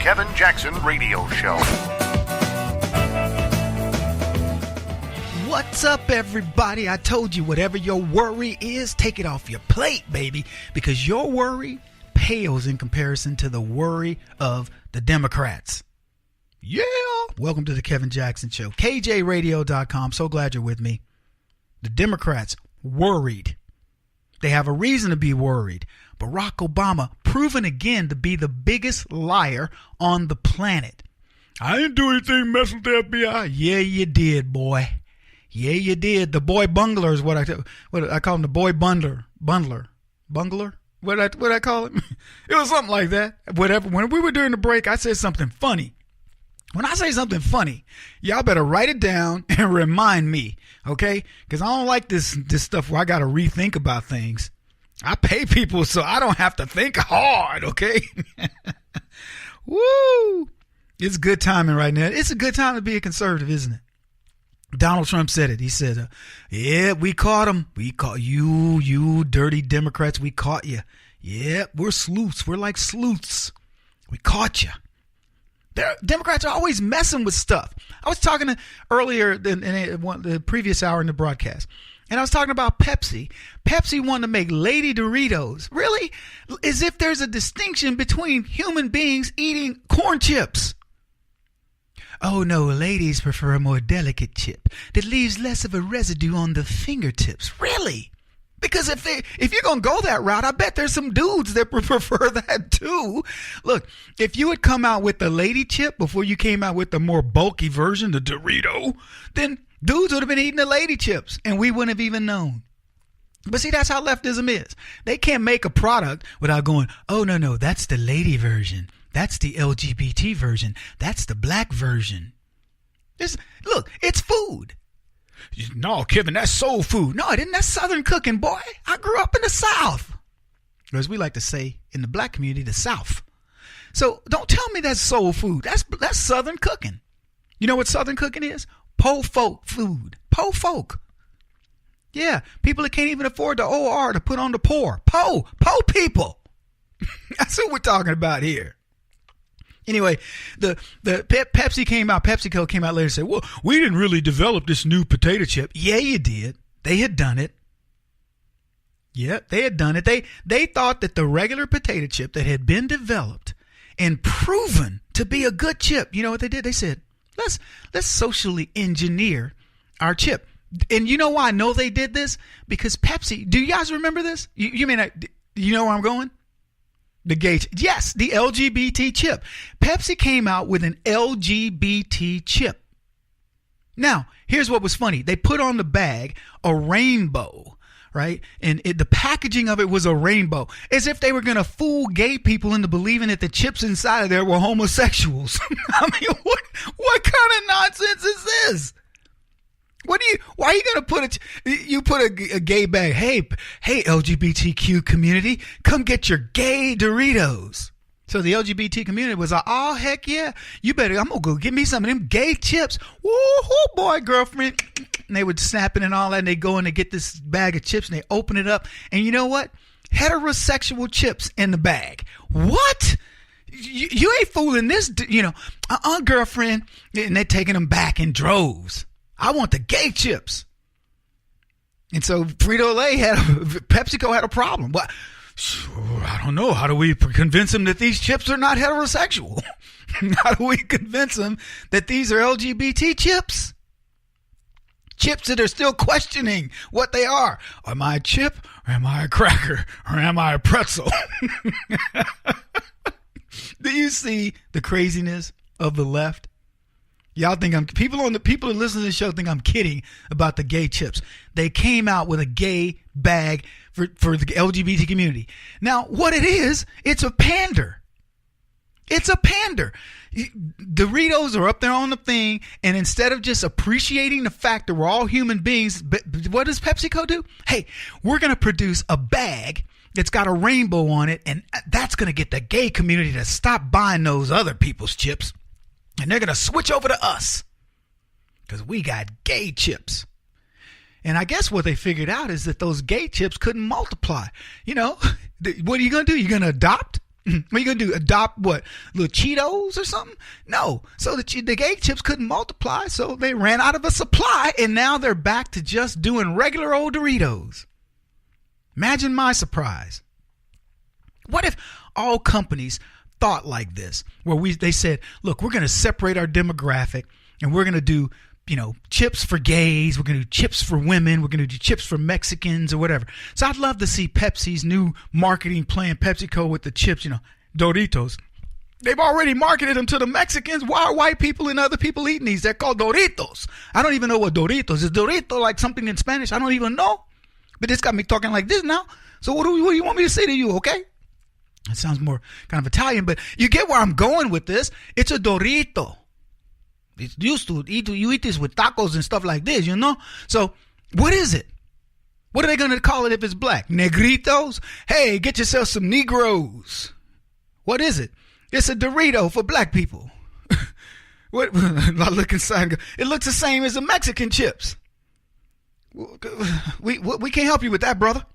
Kevin Jackson Radio Show. What's up, everybody? I told you, whatever your worry is, take it off your plate, baby, because your worry pales in comparison to the worry of the Democrats. Yeah! Welcome to the Kevin Jackson Show. KJRadio.com. So glad you're with me. The Democrats worried. They have a reason to be worried. Barack Obama proven again to be the biggest liar on the planet. I didn't do anything mess with the FBI. Yeah, you did, boy. Yeah, you did. The boy bungler is what I call him, the boy bundler. Bungler? What I call him? It was something like that. Whatever. When we were during the break, I said something funny. When I say something funny, y'all better write it down and remind me, okay? Because I don't like this stuff where I got to rethink about things. I pay people so I don't have to think hard, okay? Woo! It's good timing right now. It's a good time to be a conservative, isn't it? Donald Trump said it. He said, yeah, we caught him. We caught you dirty Democrats. We caught you. Yeah, we're sleuths. We're like sleuths. We caught you. Democrats are always messing with stuff. I was talking earlier in the previous hour in the broadcast, and I was talking about Pepsi. Pepsi wanted to make Lady Doritos. Really? As if there's a distinction between human beings eating corn chips. Oh, no, ladies prefer a more delicate chip that leaves less of a residue on the fingertips. Really? Because if you're going to go that route, I bet there's some dudes that prefer that too. Look, if you had come out with the lady chip before you came out with the more bulky version, the Dorito, then dudes would have been eating the lady chips and we wouldn't have even known. But see, that's how leftism is. They can't make a product without going, oh, no, that's the lady version. That's the LGBT version. That's the black version. Look, it's food. No, Kevin, that's soul food. No, it isn't. That's Southern cooking, boy. I grew up in the South. Or as we like to say in the black community, the South. So don't tell me that's soul food. That's Southern cooking. You know what Southern cooking is? Po folk food. Po folk. Yeah, people that can't even afford the OR to put on the poor. Po people. That's what we're talking about here. Anyway, the PepsiCo came out later and said, well, we didn't really develop this new potato chip. Yeah, you did. They had done it. Yeah, they had done it. They thought that the regular potato chip that had been developed and proven to be a good chip, you know what they did? They said, let's socially engineer our chip. And you know why I know they did this? Because Pepsi, do you guys remember this? You mean, you know where I'm going? The gauge. Yes, the LGBT chip. Pepsi came out with an LGBT chip. Now, here's what was funny. They put on the bag a rainbow, right? And the packaging of it was a rainbow, as if they were going to fool gay people into believing that the chips inside of there were homosexuals. I mean, what kind of nonsense is this? Why are you going to put a gay bag? Hey, LGBTQ community, come get your gay Doritos. So the LGBT community was like, oh, heck yeah. I'm going to go get me some of them gay chips. Woo, boy, girlfriend. And they would snap it and all that. And they go in and get this bag of chips and they open it up. And you know what? Heterosexual chips in the bag. What? You ain't fooling this, girlfriend. And they're taking them back in droves. I want the gay chips. And so PepsiCo had a problem. Well, I don't know. How do we convince them that these chips are not heterosexual? How do we convince them that these are LGBT chips? Chips that are still questioning what they are. Am I a chip or am I a cracker or am I a pretzel? Do you see the craziness of the left? Y'all think people who listen to the show think I'm kidding about the gay chips. They came out with a gay bag for the LGBT community. Now, what it is, it's a pander. It's a pander. Doritos are up there on the thing, and instead of just appreciating the fact that we're all human beings, what does PepsiCo do? Hey, we're going to produce a bag that's got a rainbow on it, and that's going to get the gay community to stop buying those other people's chips. And they're going to switch over to us because we got gay chips. And I guess what they figured out is that those gay chips couldn't multiply. You know, what are you going to do? You're going to adopt? What are you going to do? Adopt what? Little Cheetos or something? No. So the egg chips couldn't multiply, so they ran out of a supply, and now they're back to just doing regular old Doritos. Imagine my surprise. What if all companies thought like this, where they said, look, we're going to separate our demographic, and we're going to do, chips for gays, we're going to do chips for women, we're going to do chips for Mexicans or whatever. So I'd love to see Pepsi's new marketing plan, PepsiCo with the chips, Doritos. They've already marketed them to the Mexicans. Why are white people and other people eating these? They're called Doritos. I don't even know what Doritos is. Dorito like something in Spanish? I don't even know. But this got me talking like this now. So what do you want me to say to you, okay? It sounds more kind of Italian, but you get where I'm going with this. It's a Dorito. It's used to you eat this with tacos and stuff like this, So what is it? What are they going to call it if it's black? Negritos? Hey, get yourself some Negroes. What is it? It's a Dorito for black people. What? I look inside and go, it looks the same as the Mexican chips. We can't help you with that, brother.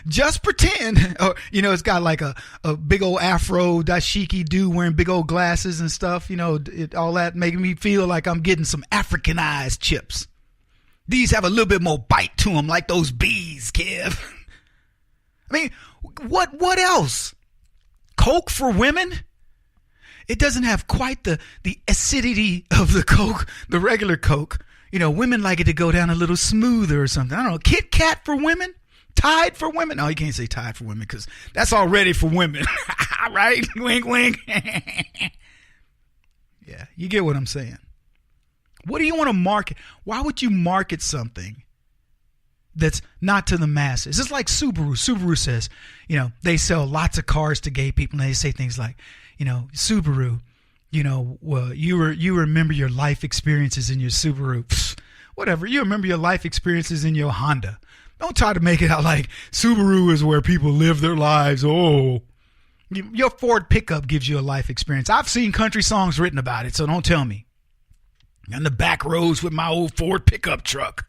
Just pretend, it's got like a big old afro dashiki dude wearing big old glasses and stuff, all that making me feel like I'm getting some Africanized chips. These have a little bit more bite to them, like those bees, Kev. I mean, what else? Coke for women? It doesn't have quite the acidity of the Coke, the regular Coke. Women like it to go down a little smoother or something. I don't know. Kit Kat for women? Tide for women? No, you can't say Tide for women because that's already for women. Right? Wink, wink. Yeah, you get what I'm saying. What do you want to market? Why would you market something that's not to the masses? It's like Subaru. Subaru says, they sell lots of cars to gay people, and they say things like, Subaru, well, you remember your life experiences in your Subaru. Pfft, whatever. You remember your life experiences in your Honda. Don't try to make it out like Subaru is where people live their lives. Oh, your Ford pickup gives you a life experience. I've seen country songs written about it, so don't tell me. On the back roads with my old Ford pickup truck.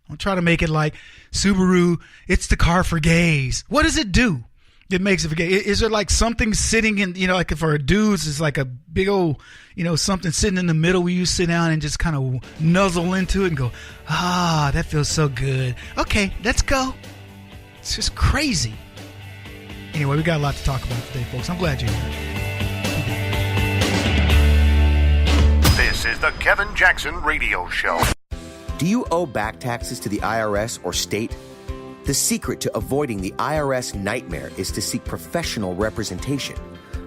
Don't try to make it like Subaru, it's the car for gays. What does it do? It makes it for gay. Is there like something sitting in, like for a dudes, it's like a big old, something sitting in the middle where you sit down and just kind of nuzzle into it and go, that feels so good. Okay, let's go. It's just crazy. Anyway, we got a lot to talk about today, folks. I'm glad you're here. This is the Kevin Jackson Radio Show. Do you owe back taxes to the IRS or state? The secret to avoiding the IRS nightmare is to seek professional representation.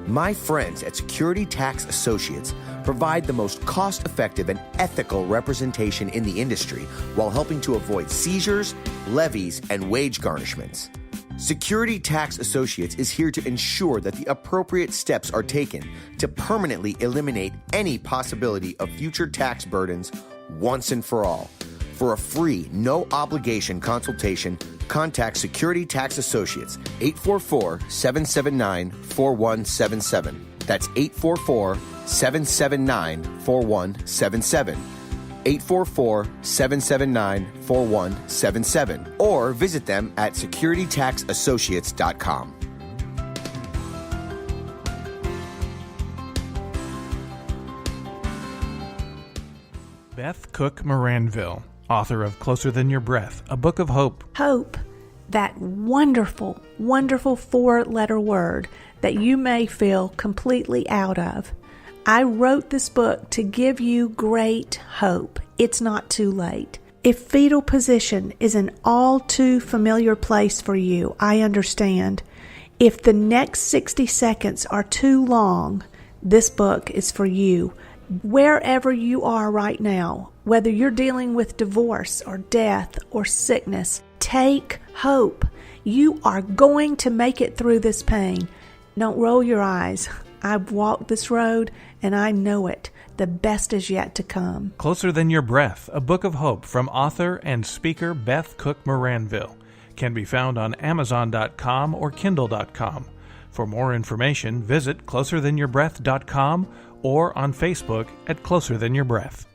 My friends at Security Tax Associates provide the most cost-effective and ethical representation in the industry while helping to avoid seizures, levies, and wage garnishments. Security Tax Associates is here to ensure that the appropriate steps are taken to permanently eliminate any possibility of future tax burdens once and for all. For a free, no-obligation consultation, contact Security Tax Associates, 844-779-4177. That's 844-779-4177. 844-779-4177. Or visit them at securitytaxassociates.com. Beth Cook Moranville, author of Closer Than Your Breath, a book of hope. Hope, that wonderful, wonderful four-letter word that you may feel completely out of. I wrote this book to give you great hope. It's not too late. If fetal position is an all too familiar place for you, I understand. If the next 60 seconds are too long, this book is for you. Wherever you are right now, whether you're dealing with divorce or death or sickness, take hope. You are going to make it through this pain. Don't roll your eyes. I've walked this road and I know it. The best is yet to come. Closer Than Your Breath, a book of hope from author and speaker Beth Cook Moranville, can be found on Amazon.com or Kindle.com. For more information, visit closerthanyourBreath.com or on Facebook at Closer Than Your Breath.